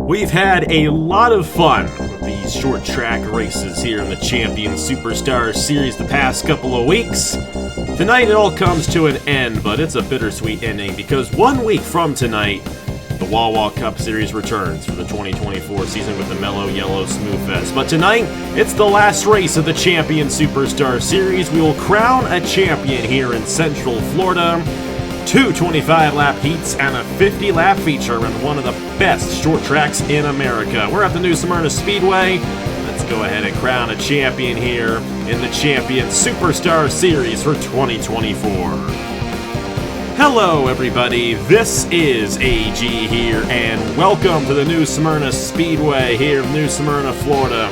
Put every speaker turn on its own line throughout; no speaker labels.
We've had a lot of fun with these short track races here in the Champion Superstar Series the past couple of weeks. Tonight it all comes to an end, but it's a bittersweet ending because 1 week from tonight, the Wawa Cup Series returns for the 2024 season with the Mellow Yellow Smooth Fest. But tonight, it's the last race of the Champion Superstar Series. We will crown a champion here in Central Florida. 2 25-lap heats and a 50-lap feature in one of the best short tracks in America. We're at the new Smyrna Speedway. Let's go ahead and crown a champion here in the Champion Superstar Series for 2024. Hello everybody, this is AG here, and welcome to the new Smyrna Speedway here in New Smyrna, Florida.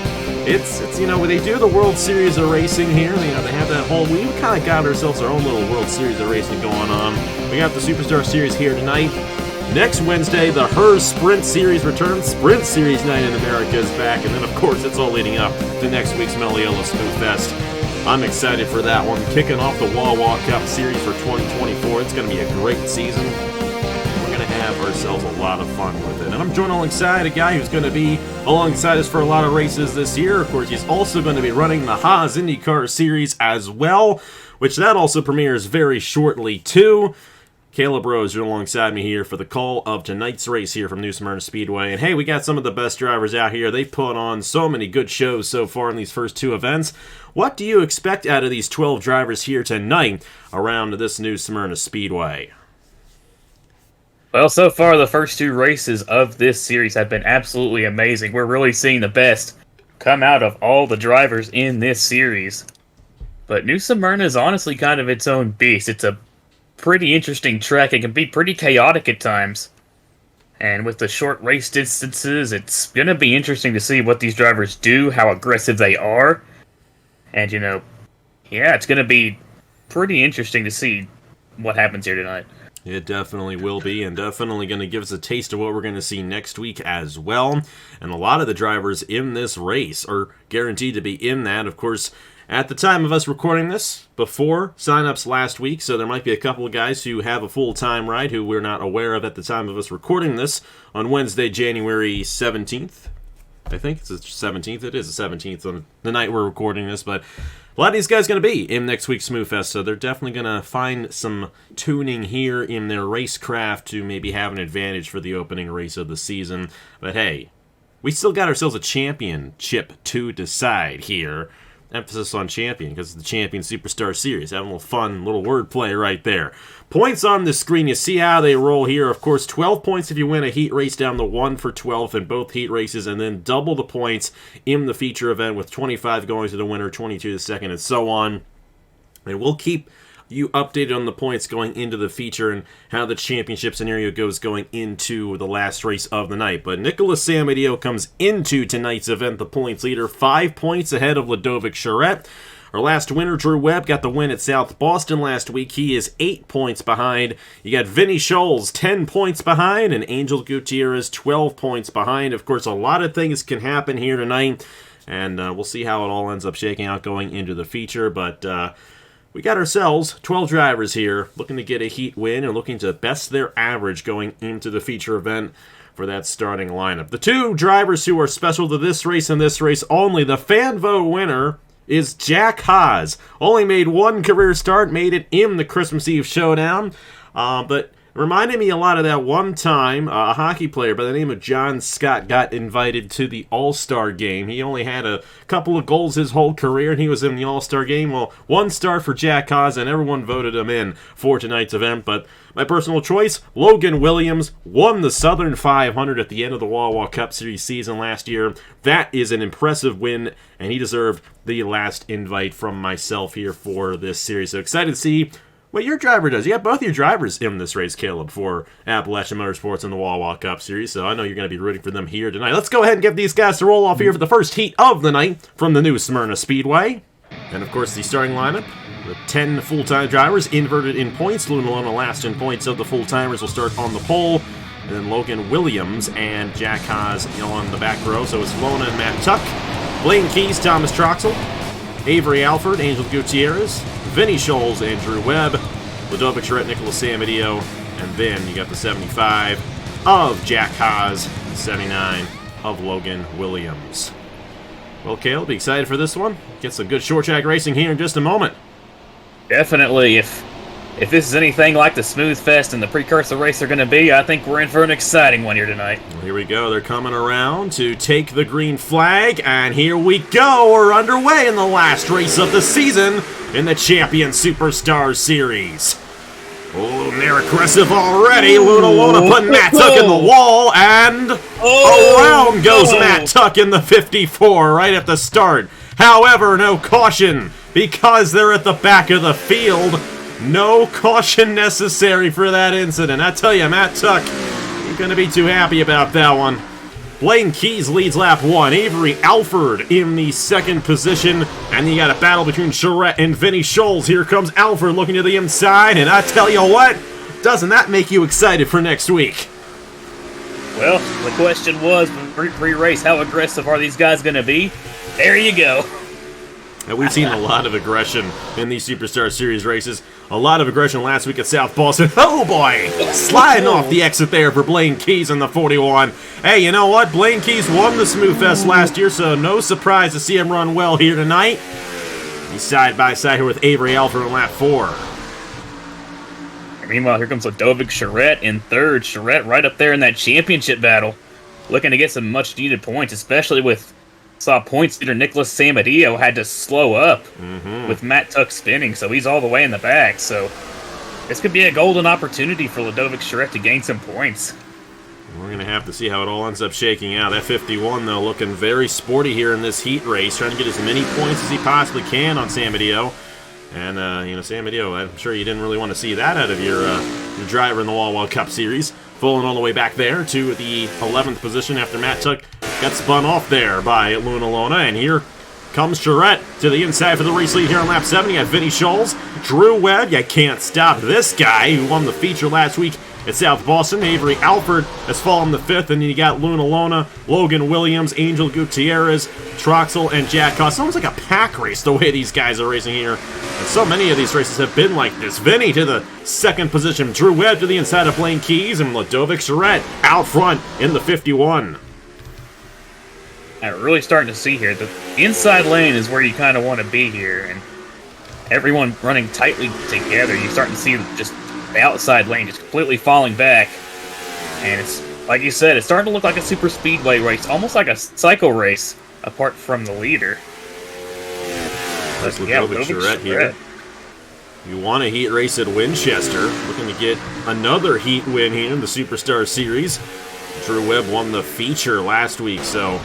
It's they do the World Series of Racing here. They have that whole, we kind of got ourselves our own little World Series of Racing going on. We got the Superstar Series here tonight. Next Wednesday, the HERS Sprint Series returns. Sprint Series night in America is back, and then of course it's all leading up to next week's Mellow Yellow Smooth Fest. I'm excited for that one. Kicking off the Wawa Cup Series for 2024. It's going to be a great season. We're going to have ourselves a lot of fun with it. And I'm joined alongside a guy who's going to be alongside us for a lot of races this year. Of course, he's also going to be running the Haas IndyCar Series as well, which that also premieres very shortly too. Caleb Rose, you're alongside me here for the call of tonight's race here from New Smyrna Speedway. And hey, we got some of the best drivers out here. They've put on so many good shows so far in these first two events. What do you expect out of these 12 drivers here tonight around this New Smyrna Speedway?
Well, so far the first two races of this series have been absolutely amazing. We're really seeing the best come out of all the drivers in this series. But New Smyrna is honestly kind of its own beast. It's a pretty interesting track. It can be pretty chaotic at times. And with the short race distances, it's going to be interesting to see what these drivers do, how aggressive they are. And, it's going to be pretty interesting to see what happens here tonight.
It definitely will be, and definitely going to give us a taste of what we're going to see next week as well. And a lot of the drivers in this race are guaranteed to be in that. Of course, at the time of us recording this, before signups last week, so there might be a couple of guys who have a full-time ride who we're not aware of at the time of us recording this on Wednesday, January 17th. I think it's the 17th. It is the 17th on the night we're recording this, but a lot of these guys going to be in next week's Smooth Fest, so they're definitely going to find some tuning here in their racecraft to maybe have an advantage for the opening race of the season. But hey, we still got ourselves a championship to decide here. Emphasis on champion because it's the Champion Superstar Series. Having a little fun, little wordplay right there. Points on the screen. You see how they roll here. Of course, 12 points if you win a heat race down to 1 for 12 in both heat races, and then double the points in the feature event with 25 going to the winner, 22 to the second, and so on. And we'll keep you updated on the points going into the feature and how the championship scenario goes going into the last race of the night. But Nicholas Samadeo comes into tonight's event the points leader, 5 points ahead of Ludovic Charette. Our last winner, Drew Webb, got the win at South Boston last week. He is 8 points behind. You got Vinny Scholes, 10 points behind, and Angel Gutierrez, 12 points behind. Of course, a lot of things can happen here tonight, and we'll see how it all ends up shaking out going into the feature, but we got ourselves 12 drivers here looking to get a heat win and looking to best their average going into the feature event for that starting lineup. The two drivers who are special to this race and this race only, the fan vote winner is Jack Haas. Only made one career start, made it in the Christmas Eve showdown, but reminded me a lot of that one time a hockey player by the name of John Scott got invited to the All-Star game. He only had a couple of goals his whole career, and he was in the All-Star game. Well, one star for Jack Haas, and everyone voted him in for tonight's event. But my personal choice, Logan Williams, won the Southern 500 at the end of the Wawa Cup Series season last year. That is an impressive win, and he deserved the last invite from myself here for this series. So excited to see what your driver does. You got both your drivers in this race, Caleb, for Appalachian Motorsports in the Wawa Cup Series, so I know you're going to be rooting for them here tonight. Let's go ahead and get these guys to roll off here for the first heat of the night from the new Smyrna Speedway. And, of course, the starting lineup, the 10 full-time drivers, inverted in points. Luna Lona last in points of the full-timers will start on the pole. And then Logan Williams and Jack Haas on the back row. So it's Lona and Matt Tuck, Blaine Keys, Thomas Troxel, Avery Alford, Angel Gutierrez, Vinny Scholes, and Drew Webb, Ludovic Charette, Nicholas Samadeo, and then you got the 75 of Jack Haas 79 of Logan Williams. Well, Caleb, be excited for this one? Get some good short track racing here in just a moment.
Definitely. If this is anything like the Smooth Fest and the precursor race are going to be, I think we're in for an exciting one here tonight.
Well, here we go. They're coming around to take the green flag, and here we go. We're underway in the last race of the season in the Champion Superstars Series. Oh, they're aggressive already. Luna putting Matt Tuck in the wall, and around goes Matt Tuck in the 54 right at the start. However, no caution because they're at the back of the field. No caution necessary for that incident. I tell you, Matt Tuck, you're going to be too happy about that one. Blaine Keys leads lap 1. Avery Alford in the second position. And you got a battle between Charette and Vinny Scholes. Here comes Alford looking to the inside. And I tell you what, doesn't that make you excited for next week?
Well, the question was, pre-race, how aggressive are these guys going to be? There you go.
And we've seen a lot of aggression in these Superstar Series races. A lot of aggression last week at South Boston. Oh boy! Sliding off the exit there for Blaine Keys in the 41. Hey, you know what? Blaine Keys won the Smooth Fest last year, so no surprise to see him run well here tonight. He's side by side here with Avery Alford in lap 4.
And meanwhile, here comes Ludovic Charette in third. Charette right up there in that championship battle. Looking to get some much needed points, especially with saw points leader Nicholas Samadillo had to slow up with Matt Tuck spinning, so he's all the way in the back. So this could be a golden opportunity for Ludovic Charette to gain some points.
We're going to have to see how it all ends up shaking out. That 51, though, looking very sporty here in this heat race, trying to get as many points as he possibly can on Samadillo. And, Samadillo, I'm sure you didn't really want to see that out of your driver in the Wall Cup Series. Falling all the way back there to the 11th position after Matt Tuck got spun off there by Luna. And here comes Charette to the inside for the race lead here on lap 7. You got Vinny Scholes, Drew Webb. You can't stop this guy who won the feature last week at South Boston. Avery Alford has fallen to 5th. And then you got Luna, Logan Williams, Angel Gutierrez, Troxel, and Jack Cost. It's almost like a pack race the way these guys are racing here. And so many of these races have been like this. Vinny to the 2nd position. Drew Webb to the inside of Blaine Keys. And Ludovic Charette out front in the 51.
I'm really starting to see here, the inside lane is where you kind of want to be here, and everyone running tightly together. You're starting to see just the outside lane just completely falling back, and it's, like you said, it's starting to look like a super speedway race, almost like a cycle race, apart from the leader.
That's Ludovic Charette here. You want a heat race at Winchester, looking to get another heat win here in the Superstar Series. Drew Webb won the feature last week, so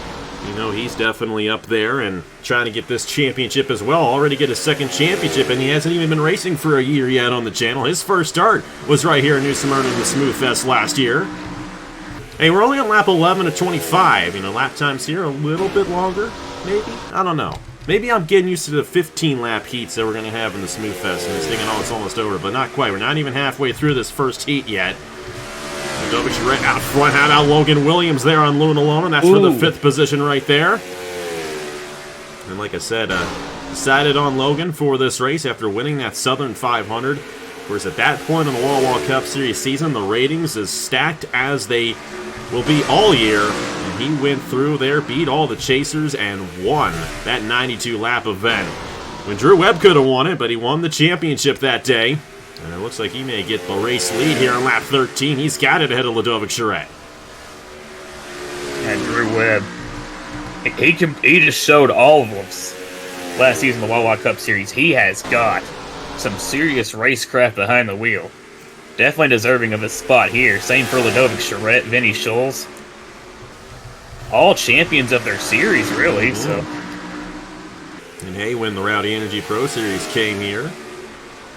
he's definitely up there and trying to get this championship as well. Already get his 2nd championship, and he hasn't even been racing for a year yet on the channel. His first start was right here in New Smyrna in the Smooth Fest last year. Hey, we're only on lap 11 of 25. Lap times here a little bit longer, maybe? I don't know. Maybe I'm getting used to the 15-lap heats that we're going to have in the Smooth Fest, and thinking, it's almost over, but not quite. We're not even halfway through this first heat yet. Ludovic Charette out front, had out Logan Williams there on Luna, and that's for the 5th position right there. And like I said, decided on Logan for this race after winning that Southern 500. Of course, at that point in the Wall Cup Series season, the ratings as stacked as they will be all year. And he went through there, beat all the chasers, and won that 92-lap event. When Drew Webb could have won it, but he won the championship that day. And it looks like he may get the race lead here on lap 13. He's got it ahead of Ludovic Charette.
And Drew Webb, he just showed all of us last season in the Wawa Cup Series. He has got some serious racecraft behind the wheel. Definitely deserving of a spot here. Same for Ludovic Charette, Vinny Scholes. All champions of their series, really. So.
And hey, when the Rowdy Energy Pro Series came here,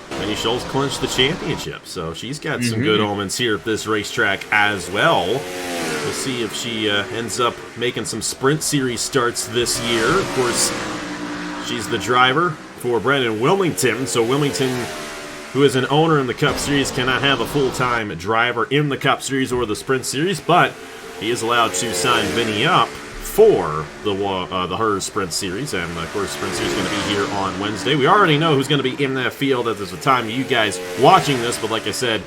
Vinny Scholes clinched the championship, so she's got some good omens here at this racetrack as well. We'll see if she ends up making some Sprint Series starts this year. Of course, she's the driver for Brendan Wilmington, so Wilmington, who is an owner in the Cup Series, cannot have a full-time driver in the Cup Series or the Sprint Series, but he is allowed to sign Vinny up for the Hers Sprint Series, and of course Sprint Series is going to be here on Wednesday. We already know who's going to be in that field at the time of you guys watching this, but like I said,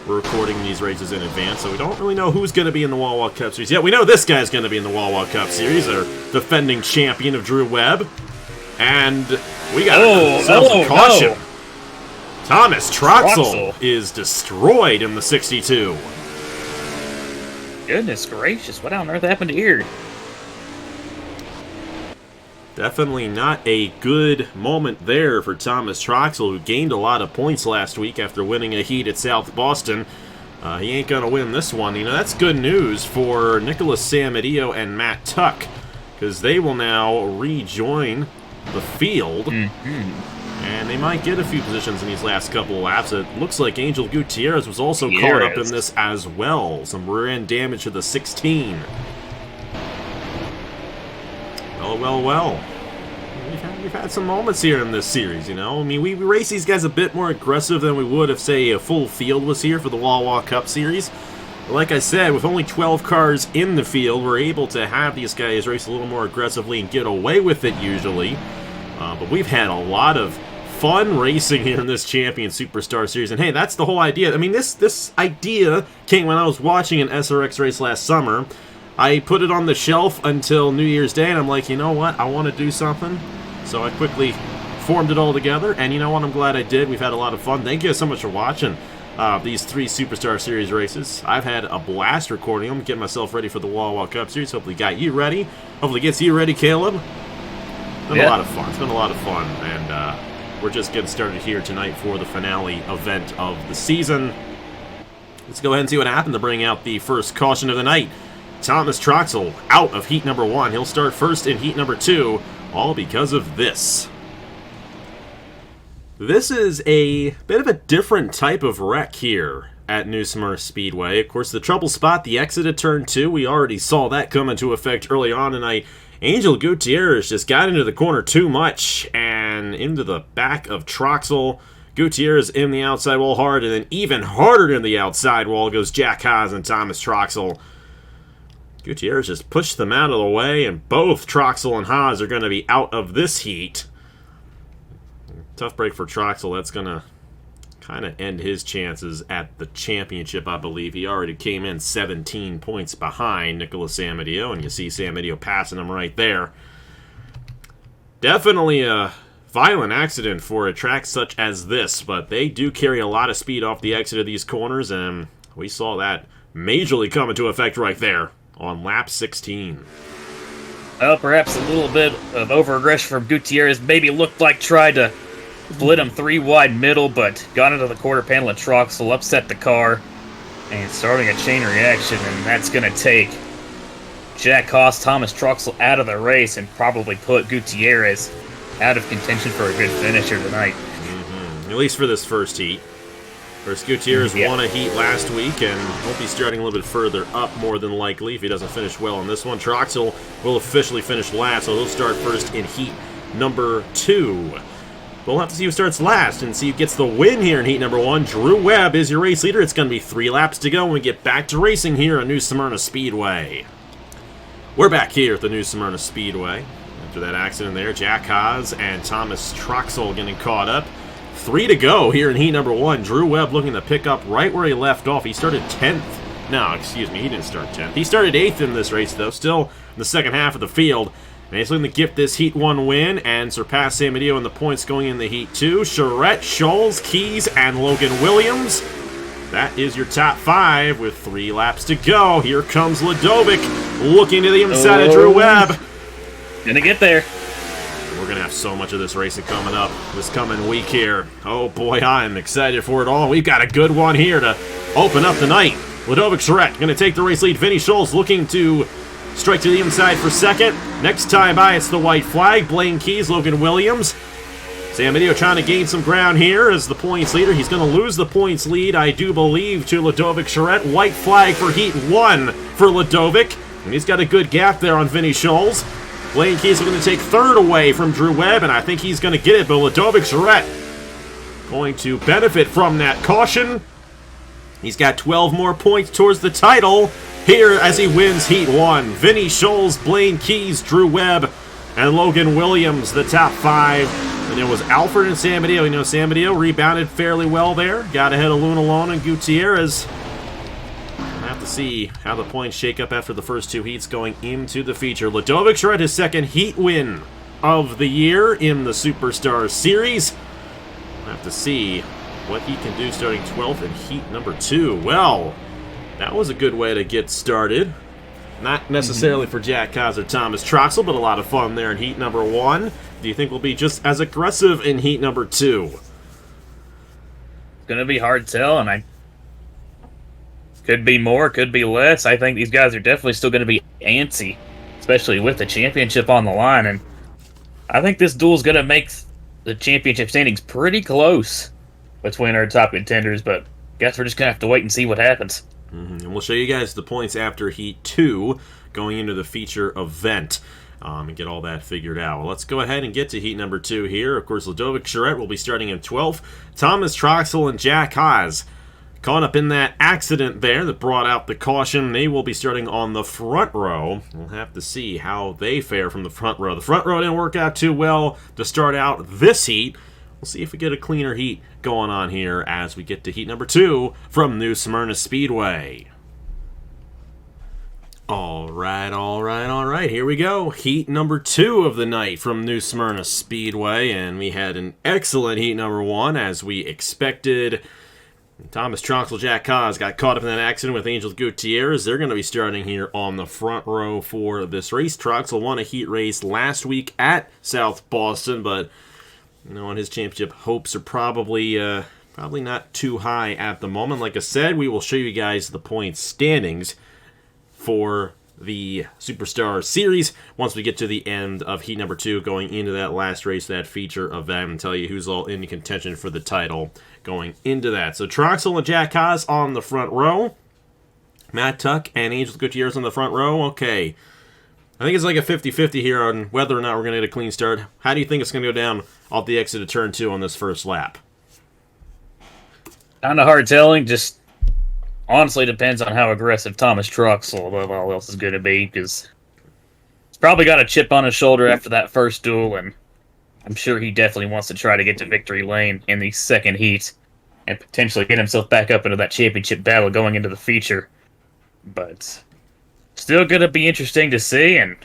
We're recording these races in advance, so we don't really know who's going to be in the Wawa Cup Series. Yeah, we know this guy's going to be in the Wawa Cup Series, our defending champion of Drew Webb. And we got a caution. No. Thomas Troxel is destroyed in the 62.
Goodness gracious, what on earth happened here?
Definitely not a good moment there for Thomas Troxel, who gained a lot of points last week after winning a heat at South Boston. He ain't going to win this one. You know, that's good news for Nicholas Samedillo and Matt Tuck, because they will now rejoin the field. And they might get a few positions in these last couple of laps. It looks like Angel Gutierrez was also caught up in this as well. Some rear end damage to the 16. Well. We've had some moments here in this series, you know. I mean, we race these guys a bit more aggressive than we would if, say, a full field was here for the Wawa Cup Series. But like I said, with only 12 cars in the field, we're able to have these guys race a little more aggressively and get away with it usually. But we've had a lot of fun racing here in this Champion Superstar Series. And hey, that's the whole idea. I mean, this idea came when I was watching an SRX race last summer. I put it on the shelf until New Year's Day, and I'm like, you know what? I want to do something. So I quickly formed it all together, and you know what? I'm glad I did. We've had a lot of fun. Thank you so much for watching these 3 Superstar Series races. I've had a blast recording them, getting myself ready for the Wawa Cup Series. Hopefully got you ready. Hopefully gets you ready, Caleb. It's been a lot of fun. It's been a lot of fun, and we're just getting started here tonight for the finale event of the season. Let's go ahead and see what happened to bring out the first caution of the night. Thomas Troxel out of heat number 1. He'll start first in heat number 2, all because of this. This is a bit of a different type of wreck here at New Smyrna Speedway. Of course, the trouble spot, the exit at turn 2, we already saw that come into effect early on tonight. Angel Gutierrez just got into the corner too much and into the back of Troxel. Gutierrez in the outside wall hard, and then even harder in the outside wall goes Jack Haas and Thomas Troxel. Gutierrez just pushed them out of the way, and both Troxel and Haas are going to be out of this heat. Tough break for Troxel. That's going to kind of end his chances at the championship, I believe. He already came in 17 points behind Nicholas Samedillo, and you see Samedillo passing him right there. Definitely a violent accident for a track such as this, but they do carry a lot of speed off the exit of these corners, and we saw that majorly come into effect right there on lap 16.
Well, perhaps a little bit of over-aggression from Gutierrez. Maybe looked like tried to split him 3 wide middle, but got into the quarter panel at Troxel, upset the car, and starting a chain reaction, and that's going to take Jack Haas, Thomas Troxel out of the race and probably put Gutierrez out of contention for a good finish here tonight.
At least for this first heat. First, Gutierrez won a heat last week, and he'll be starting a little bit further up, more than likely, if he doesn't finish well in this one. Troxel will officially finish last, so he'll start first in heat number 2. We'll have to see who starts last and see who gets the win here in heat number 1. Drew Webb is your race leader. It's going to be 3 laps to go when we get back to racing here at New Smyrna Speedway. We're back here at the New Smyrna Speedway. After that accident there, Jack Haas and Thomas Troxel getting caught up. 3 to go here in heat number 1. Drew Webb looking to pick up right where he left off. He started 10th. No, excuse me, he didn't start 10th. He started 8th in this race, though, still in the second half of the field. And he's looking to gift this heat 1 win and surpass Samedillo in the points going in the heat 2. Charette, Scholes, Keys, and Logan Williams. That is your top 5 with 3 laps to go. Here comes Ladovic looking to the inside of Drew Webb.
Gonna get there.
We're going to have so much of this racing coming up this coming week here. Oh boy, I'm excited for it all. We've got a good one here to open up the night. Ladovic Charette going to take the race lead. Vinny Scholes looking to strike to the inside for second. Next time by, it's the white flag. Blaine Keys, Logan Williams. Samedillo trying to gain some ground here as the points leader. He's going to lose the points lead, I do believe, to Ladovic Charette. White flag for heat 1 for Ladovic. And he's got a good gap there on Vinny Scholes. Blaine Keys going to take 3rd away from Drew Webb, and I think he's going to get it, but Ladovic Charette going to benefit from that caution. He's got 12 more points towards the title here as he wins heat 1. Vinny Scholes, Blaine Keys, Drew Webb and Logan Williams, the top 5. And it was Alfred and Samadeo. You know, Samadeo rebounded fairly well there. Got ahead of Luna Lone and Gutierrez. We'll have to see how the points shake up after the first 2 heats going into the feature. Ludovic Charette, his second heat win of the year in the Superstar Series. We'll have to see what he can do starting 12th in heat number 2. Well, that was a good way to get started. Not necessarily for Jack Kaz or Thomas Troxel, but a lot of fun there in heat number 1. Do you think we'll be just as aggressive in heat number 2?
It's going to be hard to tell, and I could be more, could be less. I think these guys are definitely still going to be antsy, especially with the championship on the line. And I think this duel is going to make the championship standings pretty close between our top contenders, but guess we're just going to have to wait and see what happens.
And we'll show you guys the points after heat 2 going into the feature event. And get all that figured out. Well, let's go ahead and get to heat number 2 here. Of course, Ludovic Charette will be starting in 12th. Thomas Troxel and Jack Haas caught up in that accident there that brought out the caution. They will be starting on the front row. We'll have to see how they fare from the front row. The front row didn't work out too well to start out this heat. We'll see if we get a cleaner heat going on here as we get to heat number 2 from New Smyrna Speedway. All right. Here we go. Heat number 2 of the night from New Smyrna Speedway. And we had an excellent heat number 1 as we expected. Thomas Troxel, Jack Kaz got caught up in that accident with Angel Gutierrez. They're going to be starting here on the front row for this race. Troxel won a heat race last week at South Boston, but you know, his championship hopes are probably not too high at the moment. Like I said, we will show you guys the points standings for the Superstar Series once we get to the end of heat number 2, going into that last race, that feature event, and tell you who's all in contention for the title going into that. So Troxel and Jack Haas on the front row. Matt Tuck and Angel Gutierrez on the front row. Okay. I think it's like a 50-50 here on whether or not we're going to get a clean start. How do you think it's going to go down off the exit of turn 2 on this first lap?
Kind of hard telling, just honestly depends on how aggressive Thomas Troxel above all else is going to be, because he's probably got a chip on his shoulder after that first duel, and I'm sure he definitely wants to try to get to victory lane in the second heat and potentially get himself back up into that championship battle going into the feature. But still going to be interesting to see, and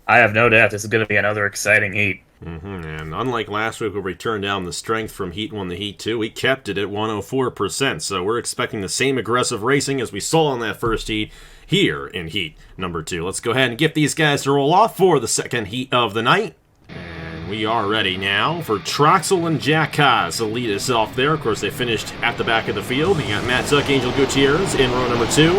I have no doubt this is going to be another exciting heat.
And unlike last week where we turned down the strength from Heat 1 to Heat 2, we kept it at 104%. So we're expecting the same aggressive racing as we saw in that first heat here in Heat number 2. Let's go ahead and get these guys to roll off for the second heat of the night. And we are ready now for Troxel and Jack Haas to lead us off there. Of course, they finished at the back of the field. We got Matt Tuck, Angel Gutierrez in row number 2.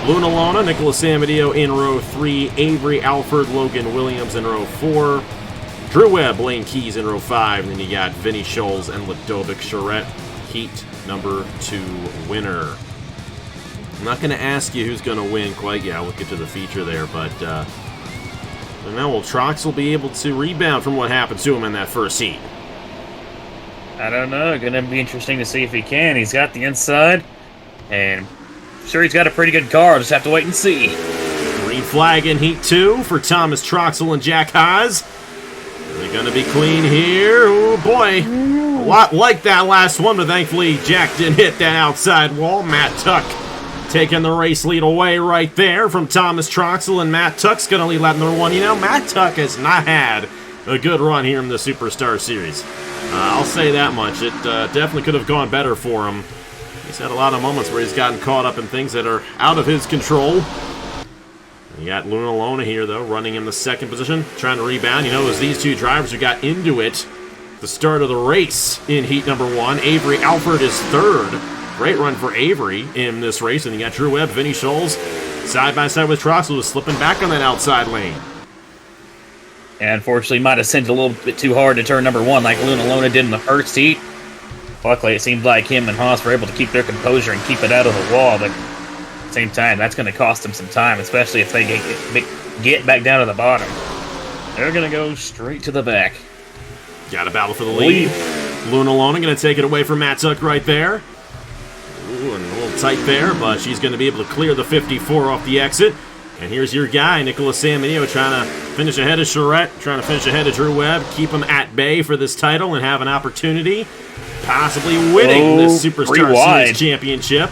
Luna Lona, Nicholas Samadeo in row 3. Avery Alford, Logan Williams in row 4. Drew Webb, Lane Keys in row 5, and then you got Vinny Scholes and Ludovic Charette, heat number 2 winner. I'm not going to ask you who's going to win quite yet. We'll get to the feature there, but now will Troxel be able to rebound from what happened to him in that first heat?
I don't know. Going to be interesting to see if he can. He's got the inside, and I'm sure he's got a pretty good car. Just have to wait and see.
Green flag in heat 2 for Thomas Troxel and Jack Haas. They're going to be clean here. Oh, boy. A lot like that last one, but thankfully Jack didn't hit that outside wall. Matt Tuck taking the race lead away right there from Thomas Troxel, and Matt Tuck's going to lead lap number 1. You know, Matt Tuck has not had a good run here in the Superstar Series. I'll say that much. It definitely could have gone better for him. He's had a lot of moments where he's gotten caught up in things that are out of his control. You got Luna Lona here, though, running in the second position, trying to rebound. You know, it was these two drivers who got into it at the start of the race in heat number 1. Avery Alford is third. Great run for Avery in this race. And you got Drew Webb, Vinny Scholes, side by side with Troxel, who's slipping back on that outside lane.
And unfortunately, might have sent a little bit too hard to turn number 1 like Luna Lona did in the first heat. Luckily, it seemed like him and Haas were able to keep their composure and keep it out of the wall, but same time, that's going to cost them some time, especially if they get back down to the bottom. They're going to go straight to the back.
Got a battle for the lead. Luna Lona going to take it away from Matt Tuck right there. Ooh, and a little tight there, but she's going to be able to clear the 54 off the exit. And here's your guy, Nicholas Samadeo, trying to finish ahead of Charette, trying to finish ahead of Drew Webb, keep him at bay for this title and have an opportunity, possibly winning this Superstar Series championship.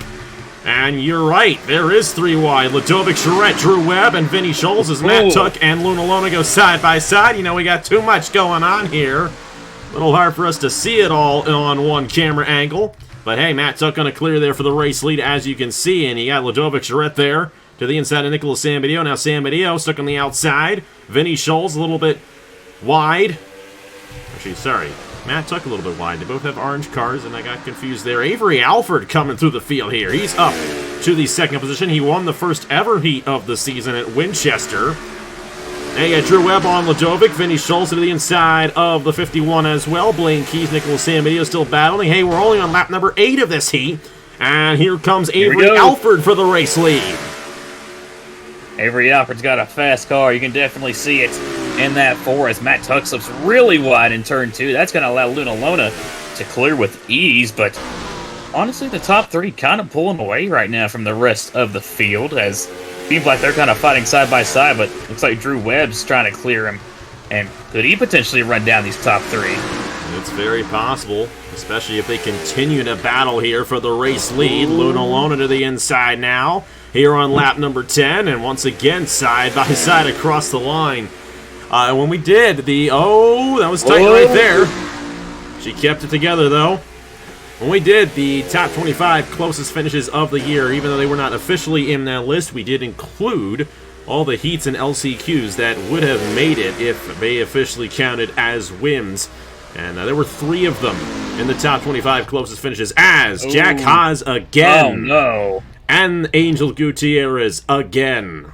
And you're right, there is 3 wide. Ludovic Charette, Drew Webb, and Vinny Scholes as Matt Tuck and Luna Lona go side by side. You know, we got too much going on here. A little hard for us to see it all on one camera angle. But hey, Matt Tuck going to clear there for the race lead, as you can see. And you got Ludovic Charette there to the inside of Nicholas Samadeo. Now Samadeo stuck on the outside. Vinny Scholes a little bit wide. Actually, sorry. Matt Tuck a little bit wide. They both have orange cars, and I got confused there. Avery Alford coming through the field here. He's up to the second position. He won the first ever heat of the season at Winchester. And you got Drew Webb on Ludovic. Vinny Scholes to the inside of the 51 as well. Blaine Keys, Nicholas Samadeo still battling. Hey, we're only on lap number 8 of this heat. And here comes Avery Alford for the race lead.
Avery Alford's got a fast car. You can definitely see it in that 4 as Matt Tuck slips really wide in turn 2. That's going to allow Luna Lona to clear with ease, but honestly, the top 3 kind of pulling away right now from the rest of the field, as seems like they're kind of fighting side by side, but looks like Drew Webb's trying to clear him. And could he potentially run down these top 3?
It's very possible, especially if they continue to battle here for the race lead. Luna Lona to the inside now, here on lap number 10, and once again, side by side across the line. When we did the... Oh, that was tight right there. She kept it together, though. When we did the top 25 closest finishes of the year, even though they were not officially in that list, we did include all the heats and LCQs that would have made it if they officially counted as wins. And there were 3 of them in the top 25 closest finishes, as Jack Haas again.
Oh, no.
And Angel Gutierrez again.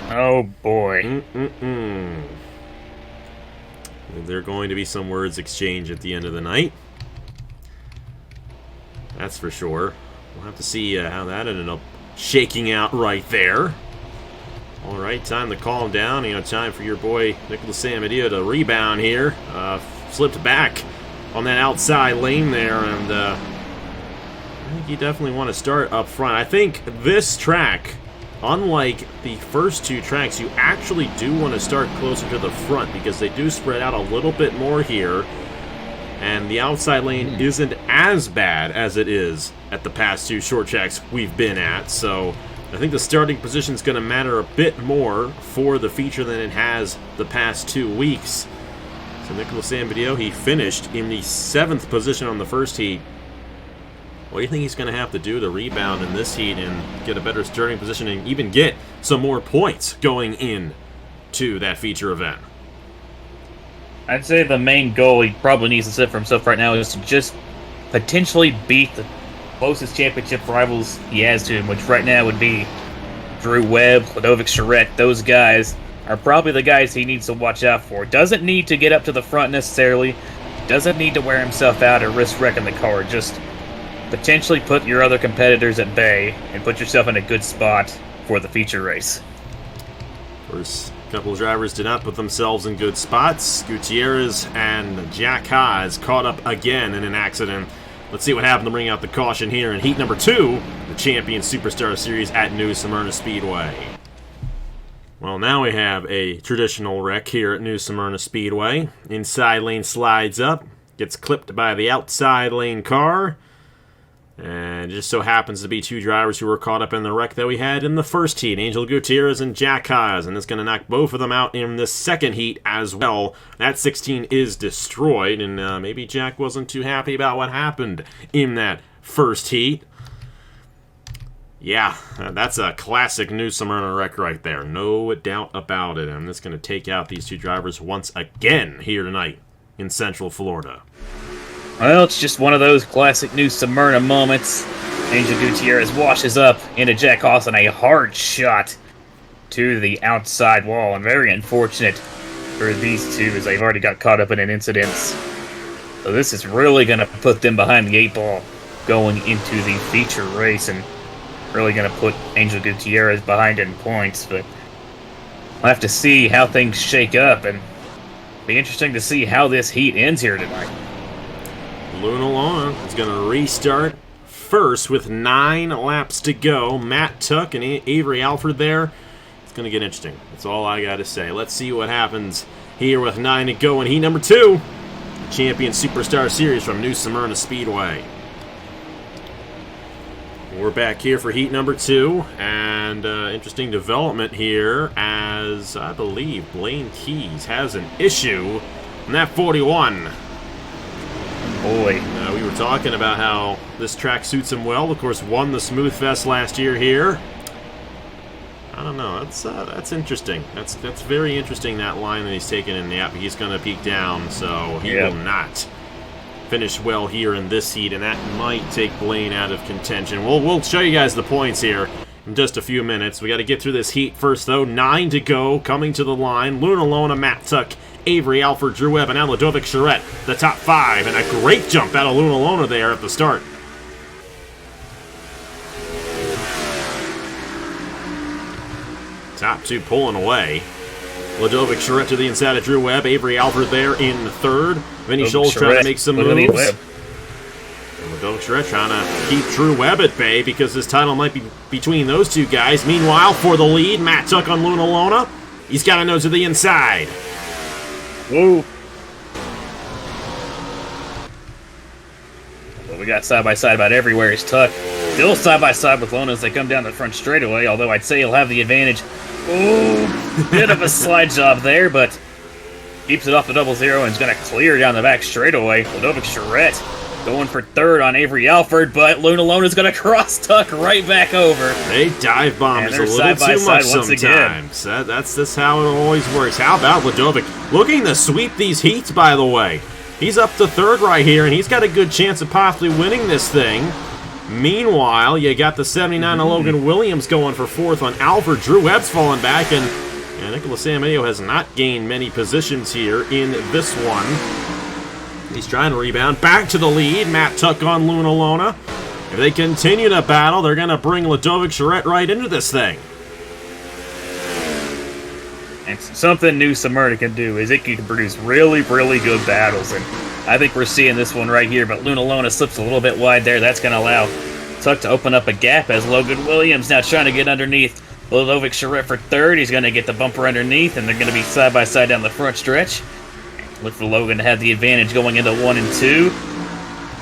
Oh, boy.
There are going to be some words exchanged at the end of the night. That's for sure. We'll have to see how that ended up shaking out right there. All right, time to calm down. You know, time for your boy Nicholas Samadeo to rebound here. Slipped back on that outside lane there, and I think you definitely want to start up front. I think this track, unlike the first 2 tracks, you actually do want to start closer to the front because they do spread out a little bit more here. And the outside lane isn't as bad as it is at the past 2 short tracks we've been at. So I think the starting position is going to matter a bit more for the feature than it has the past 2 weeks. So Nicholas Samadeo, he finished in the 7th position on the first heat. What do you think he's going to have to do to rebound in this heat and get a better starting position and even get some more points going in to that feature event?
I'd say the main goal he probably needs to set for himself right now is to just potentially beat the closest championship rivals he has to him, which right now would be Drew Webb, Ludovic Charette. Those guys are probably the guys he needs to watch out for. Doesn't need to get up to the front necessarily. Doesn't need to wear himself out or risk wrecking the car. Just potentially put your other competitors at bay and put yourself in a good spot for the feature race.
First couple of drivers did not put themselves in good spots. Gutierrez and Jack Haas caught up again in an accident. Let's see what happened to bring out the caution here in heat number 2, the Champion Superstar Series at New Smyrna Speedway. Well, now we have a traditional wreck here at New Smyrna Speedway. Inside lane slides up, gets clipped by the outside lane car. And it just so happens to be 2 drivers who were caught up in the wreck that we had in the first heat, Angel Gutierrez and Jack Haas, and it's going to knock both of them out in this second heat as well. That 16 is destroyed, and maybe Jack wasn't too happy about what happened in that first heat. Yeah, that's a classic New Smyrna wreck right there, no doubt about it, and it's going to take out these 2 drivers once again here tonight in Central Florida.
Well, it's just one of those classic New Smyrna moments. Angel Gutierrez washes up into Jack Haas on a hard shot to the outside wall, and very unfortunate for these 2 as they've already got caught up in an incident. So this is really going to put them behind the 8 ball going into the feature race, and really going to put Angel Gutierrez behind in points. But we'll have to see how things shake up, and be interesting to see how this heat ends here tonight.
Luna Lona is going to restart first with 9 laps to go. Matt Tuck and Avery Alford there. It's going to get interesting. That's all I got to say. Let's see what happens here with 9 to go in heat number 2. Champion Superstar Series from New Smyrna Speedway. We're back here for heat number 2, and interesting development here as I believe Blaine Keys has an issue in that 41.
Boy.
We were talking about how this track suits him well. Of course, won the Smooth Fest last year here. I don't know. That's interesting. That's very interesting, that line that he's taken in the app. He's going to peak down, so he will not finish well here in this heat, and that might take Blaine out of contention. We'll show you guys the points here in just a few minutes. We got to get through this heat first, though. 9 to go, coming to the line. Luna Lona, Matt Tuck, Avery Alford, Drew Webb, and Ludovic Charette, the top 5, and a great jump out of Luna Lona there at the start. Top 2 pulling away. Ludovic Charette to the inside of Drew Webb. Avery Alford there in 3rd. Vinny Scholes trying to make some moves. And Ludovic Charette trying to keep Drew Webb at bay because this title might be between those two guys. Meanwhile, for the lead, Matt Tuck on Luna Lona. He's got to know to the inside.
Whoa. Well, we got side-by-side about everywhere is Tuck. Still side-by-side with Lona as they come down the front straightaway, although I'd say he'll have the advantage. Oh, bit of a slide job there, but keeps it off the 00 and is going to clear down the back straightaway. Ludovic Charette going for 3rd on Avery Alford, but Luna Lona's going to cross Tuck right back over.
They dive bombs a little too much sometimes. That's how it always works. How about Ludovic looking to sweep these heats, by the way? He's up to 3rd right here, and he's got a good chance of possibly winning this thing. Meanwhile, you got the 79 of Logan Williams going for 4th on Alford. Drew Webb's falling back, and Nicholas Amadio has not gained many positions here in this one. He's trying to rebound. Back to the lead. Matt Tuck on Luna Lona. If they continue to battle, they're going to bring Ludovic Charette right into this thing.
And something New Smyrna can do is it can produce really, really good battles, and I think we're seeing this one right here, but Luna Lona slips a little bit wide there. That's going to allow Tuck to open up a gap as Logan Williams now trying to get underneath Ludovic Charette for 3rd. He's going to get the bumper underneath, and they're going to be side-by-side down the front stretch. Look for Logan to have the advantage going into 1 and 2.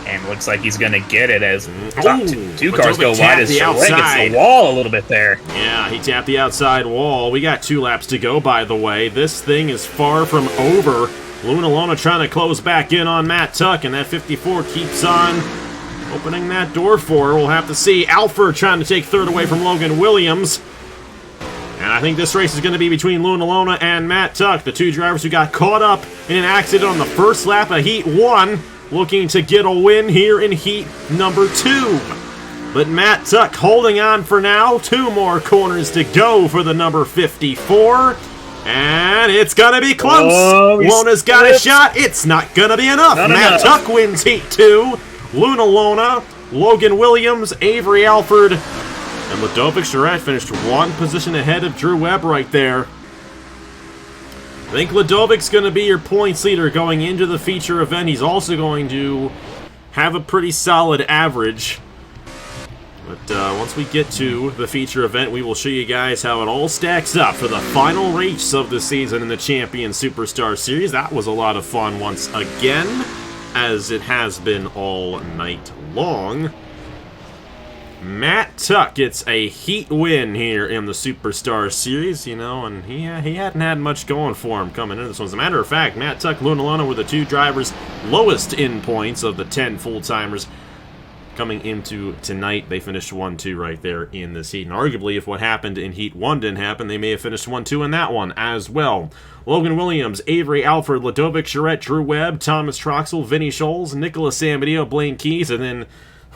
And looks like he's going to get it as two cars go wide as Charette gets the wall a little bit there.
Yeah, he tapped the outside wall. We got 2 laps to go, by the way. This thing is far from over. Luna Lona trying to close back in on Matt Tuck, and that 54 keeps on opening that door for her. We'll have to see. Alford trying to take 3rd away from Logan Williams. And I think this race is going to be between Luna Lona and Matt Tuck, the 2 drivers who got caught up in an accident on the first lap of Heat 1, looking to get a win here in Heat number 2. But Matt Tuck holding on for now. 2 more corners to go for the number 54. And it's going to be close. Lona's got a shot. It's not going to be enough. Matt Tuck wins Heat 2. Luna Lona, Logan Williams, Avery Alford, and Ludovic Charette finished 1 position ahead of Drew Webb right there. I think Ludovic's going to be your points leader going into the feature event. He's also going to have a pretty solid average. But once we get to the feature event, we will show you guys how it all stacks up for the final race of the season in the Champion Superstar Series. That was a lot of fun once again, as it has been all night long. Matt Tuck gets a heat win here in the Superstar Series, you know, and he hadn't had much going for him coming into this one. As a matter of fact, Matt Tuck, Luna Lona were the 2 drivers lowest in points of the 10 full-timers. Coming into tonight, they finished 1-2 right there in this heat. And arguably, if what happened in Heat 1 didn't happen, they may have finished 1-2 in that one as well. Logan Williams, Avery Alford, Ludovic Charette, Drew Webb, Thomas Troxel, Vinny Scholes, Nicholas Amadio, Blaine Keys, and then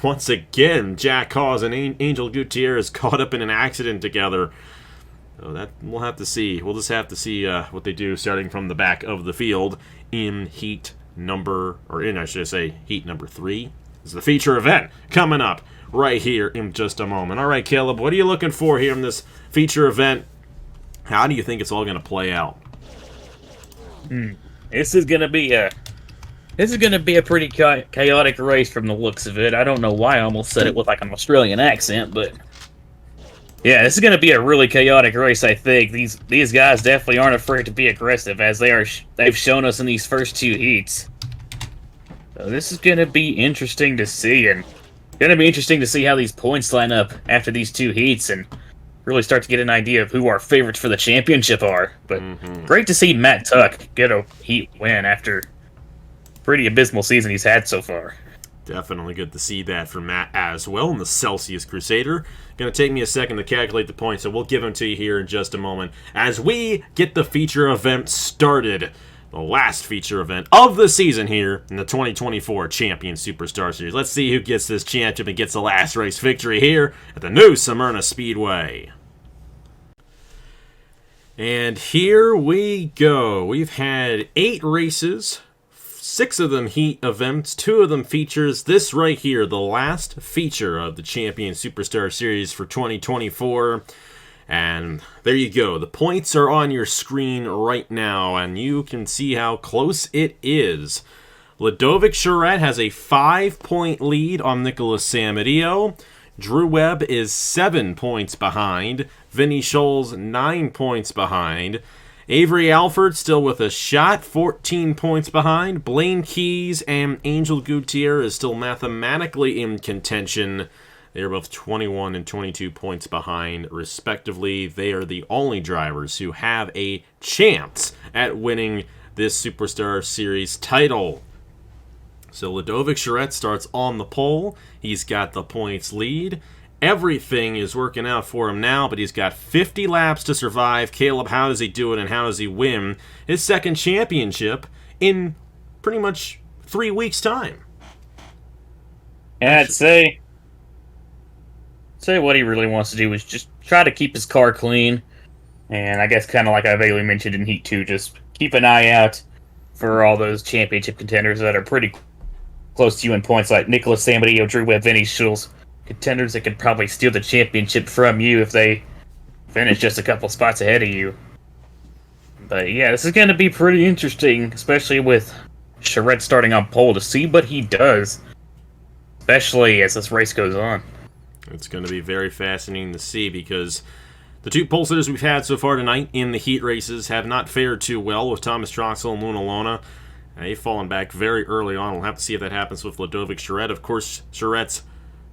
once again, Jack Hawes and Angel Gutierrez caught up in an accident together. So that we'll have to see. We'll just have to see what they do starting from the back of the field in Heat number 3. This is the feature event coming up right here in just a moment. All right, Caleb, what are you looking for here in this feature event? How do you think it's all going to play out?
This is going to be a This is going to be a pretty chaotic race from the looks of it. I don't know why I almost said it with like an Australian accent, but yeah, this is going to be a really chaotic race. I think these guys definitely aren't afraid to be aggressive, as they've shown us in these first 2 heats. So this is going to be interesting to see, and going to be interesting to see how these points line up after these 2 heats, and really start to get an idea of who our favorites for the championship are. But great to see Matt Tuck get a heat win after pretty abysmal season he's had so far.
Definitely good to see that from Matt as well in the Celsius Crusader. Going to take me a second to calculate the points, so we'll give them to you here in just a moment as we get the feature event started. The last feature event of the season here in the 2024 Champion Superstar Series. Let's see who gets this championship and gets the last race victory here at the new Smyrna Speedway. And here we go. We've had 8 races, 6 of them heat events, 2 of them features. This right here, the last feature of the Champion Superstar Series for 2024. And there you go. The points are on your screen right now, and you can see how close it is. Ludovic Charette has a 5-point lead on Nicholas Samadillo. Drew Webb is 7 points behind. Vinny Scholes 9 points behind. Avery Alford still with a shot, 14 points behind. Blaine Keys and Angel Gutierrez still mathematically in contention. They are both 21 and 22 points behind, respectively. They are the only drivers who have a chance at winning this Superstar Series title. So Ludovic Charette starts on the pole. He's got the points lead. Everything is working out for him now, but he's got 50 laps to survive. Caleb, how does he do it, and how does he win his second championship in pretty much 3 weeks' time?
And I'd say what he really wants to do is just try to keep his car clean. And I guess kind of like I vaguely mentioned in Heat 2, just keep an eye out for all those championship contenders that are pretty close to you in points, like Nicholas Samadillo, Drew Webb, Vinny Scholes. Contenders that could probably steal the championship from you if they finish just a couple spots ahead of you. But yeah, this is going to be pretty interesting, especially with Charette starting on pole, to see what he does, especially as this race goes on.
It's going to be very fascinating to see, because the 2 pole sitters we've had so far tonight in the heat races have not fared too well, with Thomas Troxel and Luna Lona. They've fallen back very early on. We'll have to see if that happens with Ludovic Charette. Of course, Charette's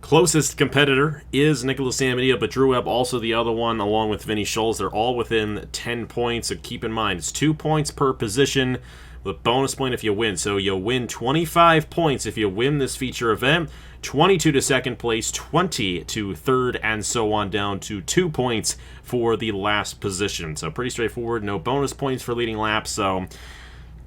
closest competitor is Nicholas Samadillo, but Drew Webb also the other one, along with Vinny Scholes. They're all within 10 points, so keep in mind, it's 2 points per position with bonus point if you win. So you'll win 25 points if you win this feature event, 22 to second place, 20 to third, and so on down to 2 points for the last position. So pretty straightforward, no bonus points for leading laps, so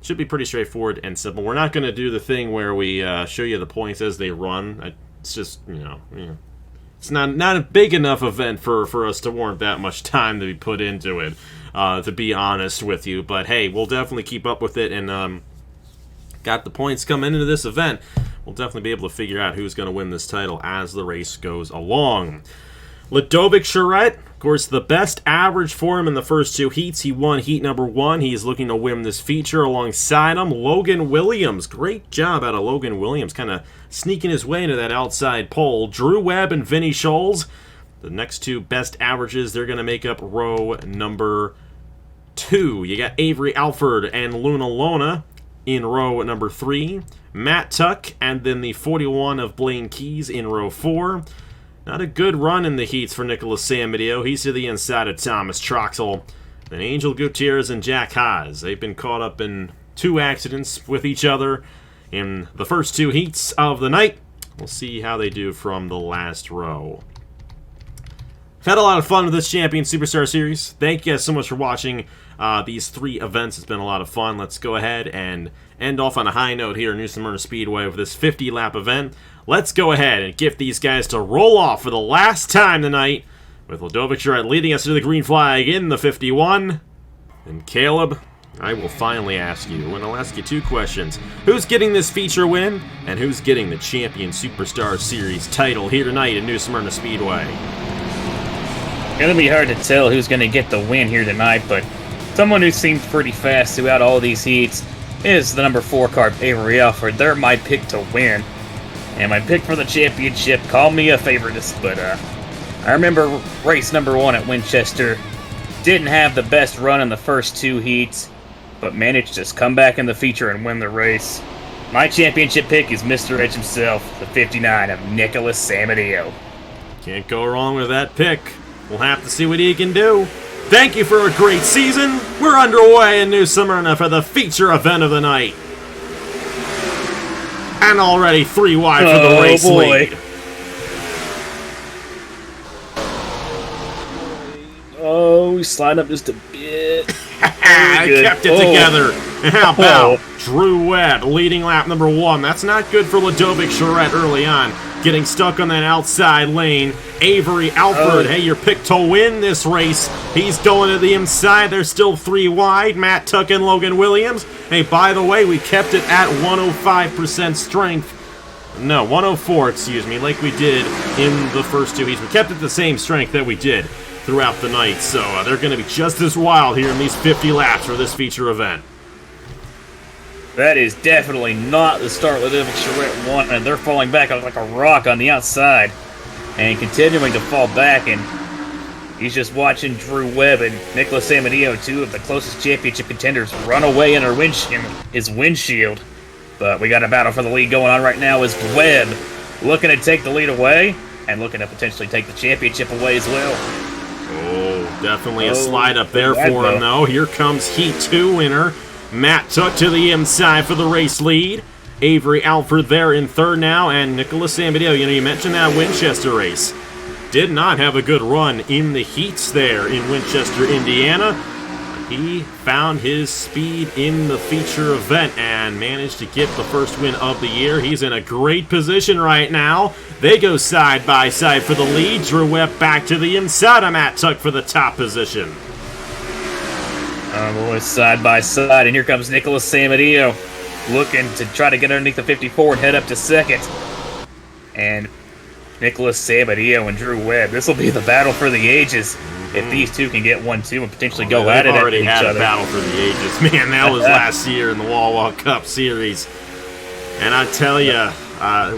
should be pretty straightforward and simple. We're not going to do the thing where we show you the points as they run. It's just, it's not a big enough event for us to warrant that much time to be put into it, to be honest with you. But hey, we'll definitely keep up with it, and got the points coming into this event. We'll definitely be able to figure out who's going to win this title as the race goes along. Ludovic Charette, of course, the best average for him in the first 2 heats. He won heat number 1. He's looking to win this feature. Alongside him, Logan Williams. Great job out of Logan Williams, kind of sneaking his way into that outside pole. Drew Webb and Vinny Scholes, the next 2 best averages. They're going to make up row number 2. You got Avery Alford and Luna Lona in row number 3. Matt Tuck and then the 41 of Blaine Keys in row 4. Not a good run in the heats for Nicholas Samadillo. He's to the inside of Thomas Troxel. Then Angel Gutierrez and Jack Haas. They've been caught up in 2 accidents with each other in the first 2 heats of the night. We'll see how they do from the last row. I've had a lot of fun with this Champion Superstar Series. Thank you guys so much for watching these 3 events. It's been a lot of fun. Let's go ahead and end off on a high note here in New Smyrna Speedway with this 50-lap event. Let's go ahead and get these guys to roll off for the last time tonight, with Ludovic Charette leading us to the green flag in the 51. And Caleb, I will finally ask you, and I'll ask you 2 questions. Who's getting this feature win, and who's getting the Champion Superstar Series title here tonight in New Smyrna Speedway?
It's going to be hard to tell who's going to get the win here tonight, but someone who seemed pretty fast throughout all these heats is the number 4 car, Avery Alford. They're my pick to win. And my pick for the championship, call me a favoritist, but I remember race number 1 at Winchester. Didn't have the best run in the first 2 heats, but managed to come back in the feature and win the race. My championship pick is Mr. Edge himself, the 59 of Nicholas Samadeo.
Can't go wrong with that pick. We'll have to see what he can do. Thank you for a great season. We're underway in New Smyrna for the feature event of the night. And already 3 wide for the race lead.
Oh, we slide up just a bit.
Kept it together. And how about Drew Webb leading lap number 1? That's not good for Ludovic Charette early on. Getting stuck on that outside lane. Avery Alford, hey, your pick to win this race. He's going to the inside. There's still 3 wide. Matt Tuck and Logan Williams. Hey, by the way, we kept it at 105% strength. No, 104, excuse me, like we did in the first 2 heats. We kept it the same strength that we did throughout the night. So they're going to be just as wild here in these 50 laps for this feature event.
That is definitely not the start Ludovic Charette won, and they're falling back like a rock on the outside and continuing to fall back, and he's just watching Drew Webb and Nicholas Samadeo, 2 of the closest championship contenders, run away in his windshield. But we got a battle for the lead going on right now as Webb looking to take the lead away and looking to potentially take the championship away as well.
Oh, definitely a slide up there for him, though. Here comes Heat 2 winner. Matt Tuck to the inside for the race lead. Avery Alford there in 3rd now, and Nicholas Samadeo. You know, you mentioned that Winchester race. Did not have a good run in the heats there in Winchester, Indiana. He found his speed in the feature event and managed to get the first win of the year. He's in a great position right now. They go side by side for the lead. Drew Webb back to the inside of Matt Tuck for the top position.
Boys, side by side, and here comes Nicholas Samadeo looking to try to get underneath the 54 and head up to 2nd. And Nicholas Samadeo and Drew Webb, this will be the battle for the ages if these 2 can get 1-2 and potentially go at it.
Already had a battle for the ages. Man, that was last year in the Wall Cup Series. And I tell you,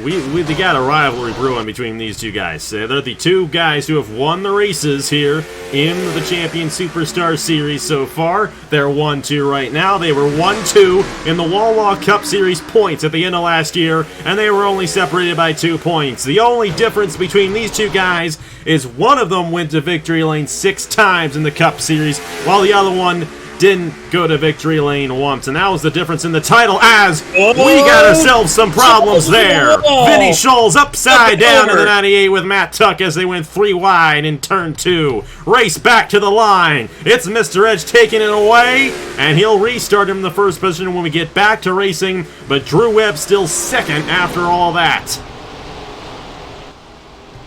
we got a rivalry brewing between these 2 guys. They're the 2 guys who have won the races here in the Champion Superstar Series so far. They're 1-2 right now. They were 1-2 in the Wall Cup Series points at the end of last year, and they were only separated by 2 points. The only difference between these 2 guys is one of them went to victory lane 6 times in the Cup Series, while the other one didn't go to victory lane once, and that was the difference in the title as we got ourselves some problems there. Vinny Scholes upside down in the 98 with Matt Tuck as they went 3 wide in turn 2. Race back to the line. It's Mr. Edge taking it away, and he'll restart him in the first position when we get back to racing, but Drew Webb still 2nd after all that.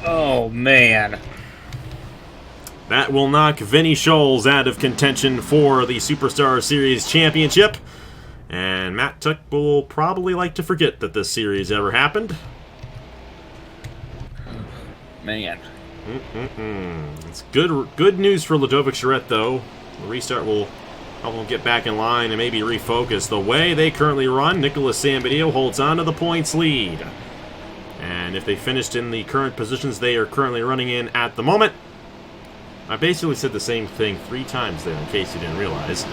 Oh, man.
That will knock Vinny Scholes out of contention for the Superstar Series Championship. And Matt Tuck will probably like to forget that this series ever happened.
Man.
It's good news for Ludovic Charette, though. The restart will help him get back in line and maybe refocus. The way they currently run, Nicholas Samadeo holds on to the points lead. And if they finished in the current positions they are currently running in at the moment, I basically said the same thing 3 times there, in case you didn't realize.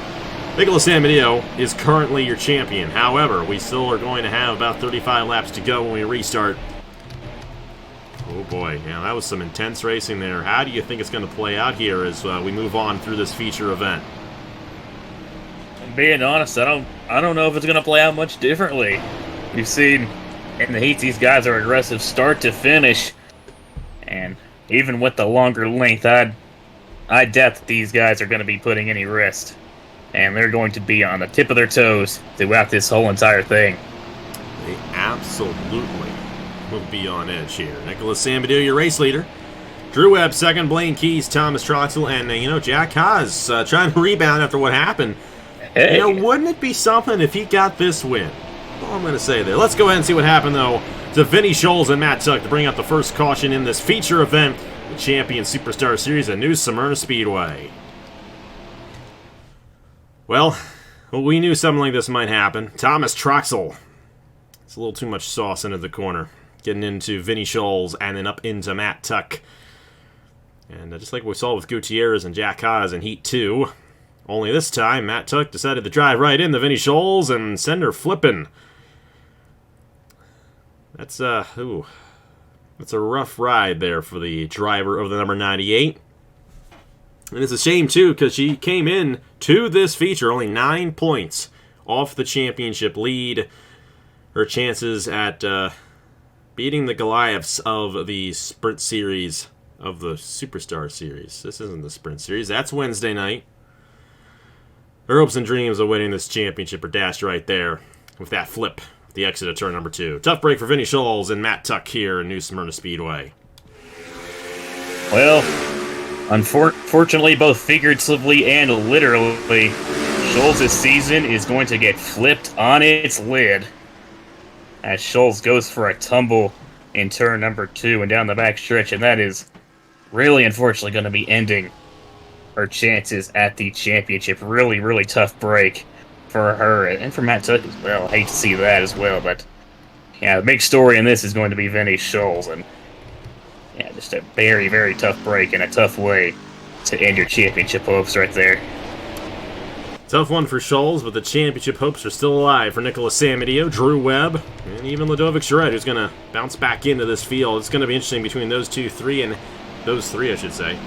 Nicholas Samadeo is currently your champion. However, we still are going to have about 35 laps to go when we restart. Oh boy, yeah, that was some intense racing there. How do you think it's going to play out here as we move on through this feature event?
Being honest, I don't know if it's going to play out much differently. You've seen in the heats, these guys are aggressive start to finish, and even with the longer length, I doubt that these guys are going to be putting any rest. And they're going to be on the tip of their toes throughout this whole entire thing.
They absolutely will be on edge here. Nicholas Samadeo, your race leader. Drew Webb, 2nd. Blaine Keys, Thomas Troxel, and, Jack Haas trying to rebound after what happened.
Hey.
Wouldn't it be something if he got this win? All I'm going to say there. Let's go ahead and see what happened, though, to Vinny Scholes and Matt Tuck to bring out the first caution in this feature event. The Champion Superstar Series at New Smyrna Speedway. Well, Well, we knew something like this might happen. Thomas Troxel. It's a little too much sauce into the corner. Getting into Vinny Scholes and then up into Matt Tuck. And just like we saw with Gutierrez and Jack Haas in Heat 2, only this time Matt Tuck decided to drive right into Vinny Scholes and send her flipping. That's a rough ride there for the driver of the number 98. And it's a shame, too, because she came in to this feature only 9 points off the championship lead. Her chances at beating the Goliaths of the Sprint Series, of the Superstar Series. This isn't the Sprint Series. That's Wednesday night. Her hopes and dreams of winning this championship are dashed right there with that flip, the exit of turn number 2. Tough break for Vinny Scholes and Matt Tuck here in New Smyrna Speedway.
Well, unfortunately, both figuratively and literally, Scholes' season is going to get flipped on its lid as Scholes goes for a tumble in turn number 2 and down the back stretch, and that is really, unfortunately, going to be ending her chances at the championship. Really, really tough break for her and for Matt Tuck as well. I hate to see that as well, but yeah, the big story in this is going to be Vinny Scholes, and yeah, just a very, very tough break and a tough way to end your championship hopes right there.
Tough one for Scholes, but the championship hopes are still alive for Nicholas Samadio, Drew Webb, and even Ludovic Charette, who's going to bounce back into this field. It's going to be interesting between those three, I should say.